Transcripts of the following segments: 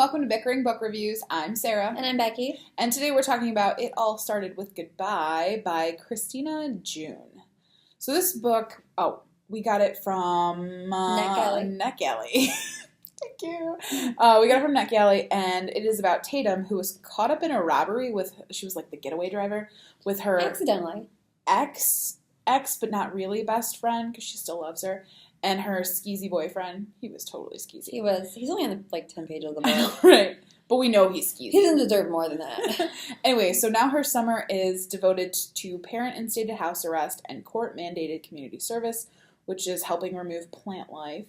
welcome to Bickering Book Reviews. I'm Sarah. And I'm Becky. And today we're talking about It All Started With Goodbye by Christina June. So this book, we got it from NetGalley. Thank you. We got it from NetGalley, and it is about Tatum, who was caught up in a robbery she was like the getaway driver, with her Accidentally. ex, but not really best friend, because she still loves her. And her skeezy boyfriend, he was totally skeezy. He was. He's only on the 10 pages of the book. Right. But we know he's skeezy. He doesn't deserve more than that. Anyway, so now her summer is devoted to parent-instated house arrest and court-mandated community service, which is helping remove plant life.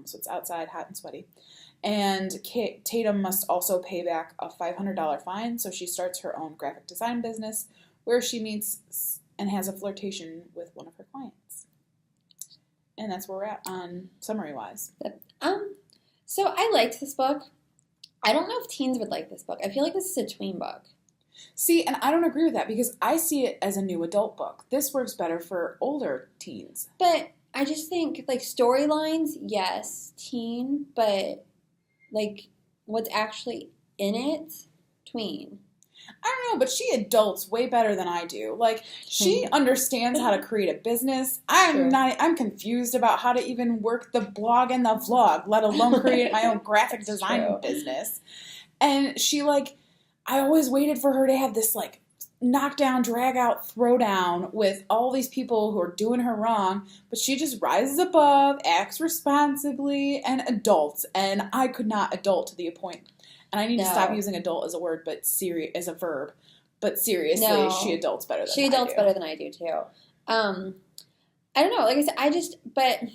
So it's outside, hot and sweaty. And Tatum must also pay back a $500 fine, so she starts her own graphic design business, where she meets and has a flirtation with one of her clients. And that's where we're at on summary-wise. So I liked this book. I don't know if teens would like this book. I feel like this is a tween book. See, and I don't agree with that because I see it as a new adult book. This works better for older teens. But I just think, storylines, yes, teen, but, what's actually in it, tween. I don't know, but she adults way better than I do. She understands how to create a business. I'm confused about how to even work the blog and the vlog, let alone create my own graphic design business. And she, I always waited for her to have this, knockdown, drag out, throwdown with all these people who are doing her wrong, but she just rises above, acts responsibly, and adults. And I could not adult to the point. And I need to stop using adult as a word, but as a verb. But seriously, she adults better than I do. She adults better than I do, too. I don't know. Like I said,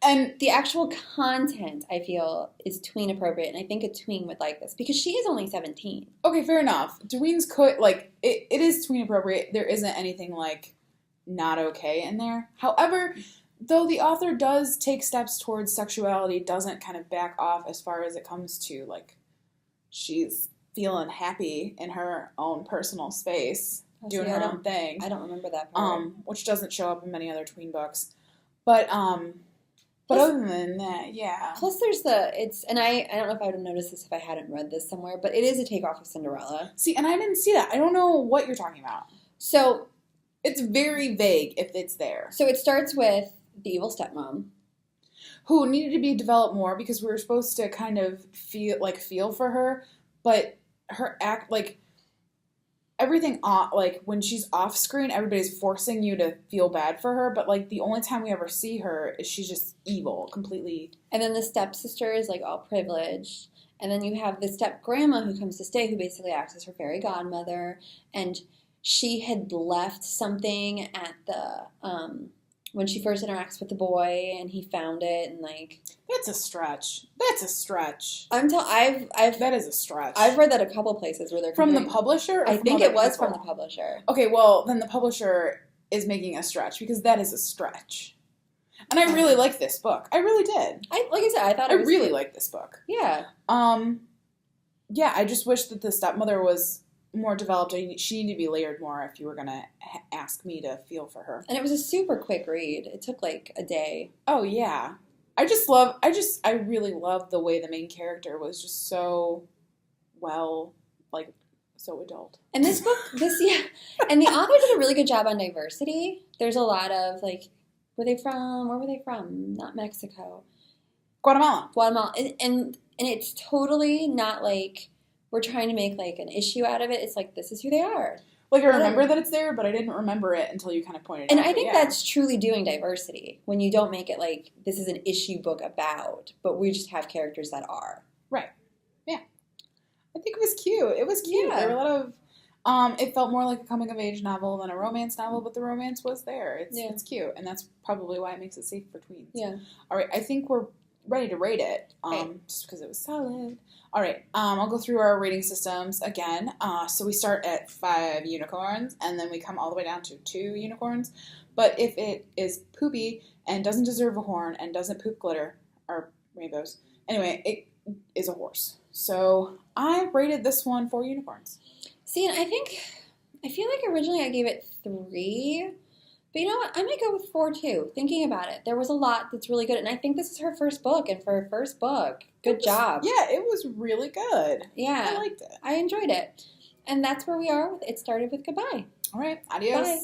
and the actual content, I feel, is tween appropriate. And I think a tween would like this. Because she is only 17. Okay, fair enough. Tweens could, it is tween appropriate. There isn't anything, not okay in there. However, though the author does take steps towards sexuality, doesn't kind of back off as far as it comes to, she's feeling happy in her own personal space, doing her own thing. I don't remember that part. Which doesn't show up in many other tween books. But other than that, yeah. Plus there's and I don't know if I would have noticed this if I hadn't read this somewhere, but it is a takeoff of Cinderella. See, and I didn't see that. I don't know what you're talking about. So it's very vague if it's there. So it starts with the evil stepmom, who needed to be developed more because we were supposed to kind of feel for her, but her act, everything when she's off screen, everybody's forcing you to feel bad for her, but the only time we ever see her is she's just evil, completely. And then the stepsister is all privileged, and then you have the step grandma who comes to stay, who basically acts as her fairy godmother, and she had left something at the when she first interacts with the boy, and he found it, and that's a stretch. That's a stretch. That is a stretch. I've read that a couple places where they're from the publisher. Or I think it was people? From the publisher. Okay, well then the publisher is making a stretch because that is a stretch. And I really like this book. I really did. I thought I really like this book. Yeah. Yeah. I just wish that the stepmother was more developed. She needed to be layered more if you were going to ask me to feel for her. And it was a super quick read. It took a day. Oh, yeah. I really love the way the main character was just so so adult. And this book, and the author did a really good job on diversity. There's a lot of, where were they from? Not Mexico. Guatemala. And it's totally not we're trying to make an issue out of it. It's this is who they are. I remember that it's there, but I didn't remember it until you kind of pointed it out. And I think that's truly doing diversity, when you don't make it this is an issue book about, but we just have characters that are. Right. Yeah. I think it was cute. It was cute. Yeah. There were a lot of, it felt more like a coming-of-age novel than a romance novel, but the romance was there. It's cute, and that's probably why it makes it safe for tweens. Yeah. All right, I think we're ready to rate it, just because it was solid. All right, I'll go through our rating systems again. So we start at 5 unicorns, and then we come all the way down to 2 unicorns. But if it is poopy and doesn't deserve a horn and doesn't poop glitter or rainbows, anyway, it is a horse. So I rated this one 4 unicorns. See, and I feel like originally I gave it 3, But you know what? I might go with 4 too. Thinking about it, there was a lot that's really good, and I think this is her first book. And for her first book, good job. Yeah, it was really good. Yeah, I liked it. I enjoyed it, and that's where we are with It Started with Goodbye. All right, adios. Bye.